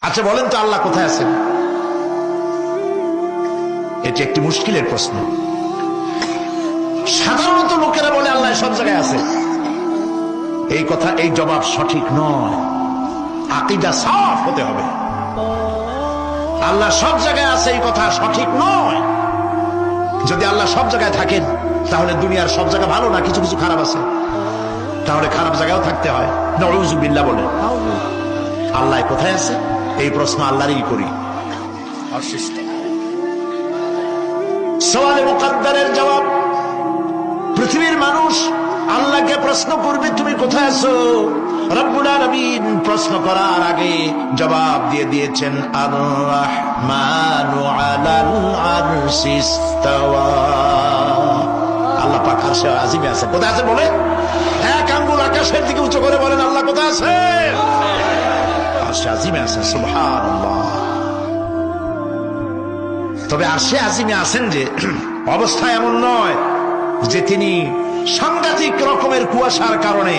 আচ্ছা বলেন তো আল্লাহ কোথায় আছেন? এটি একটি মুশকিলের প্রশ্ন। সাধারণত লোকেরা বলে আল্লাহ সব জায়গায় আছে। এই কথা, এই জবাব সঠিক নয়। আকীদা সাফ হতে হবে। আল্লাহ সব জায়গায় আছে এই কথা সঠিক নয়। যদি আল্লাহ সব জায়গায় থাকেন তাহলে দুনিয়ার সব জায়গা ভালো না, কিছু কিছু খারাপ আছে। তাহলে খারাপ জায়গাও থাকতে হয়। নাউযুবিল্লাহ বলেন। আল্লাহ কোথায় আছে এই প্রশ্ন আল্লাহরই করি। সওয়ালে মুকদ্দারের জবাব। পৃথিবীর মানুষ আল্লাহকে প্রশ্ন করবে তুমি কোথায় আছো। রব্বুল আলামিন প্রশ্ন করার আগে জবাব দিয়ে দিয়েছেন আর রাহমানু আলাল আরশি ইসতাওয়া। আল্লাহ পাক আরশে আজিমে আছে। কোথায় আছে বলে? এক আঙ্গুল আকাশের দিকে উঁচু করে বলেন আল্লাহ কোথায় আছে? আরশে আজিমে আছে। সুবহানাল্লাহ। তবে আরশে আজিমে আছেন যে অবস্থা এমন নয় যে তিনি সাংঘাতিক রকমের কুয়াশার কারণে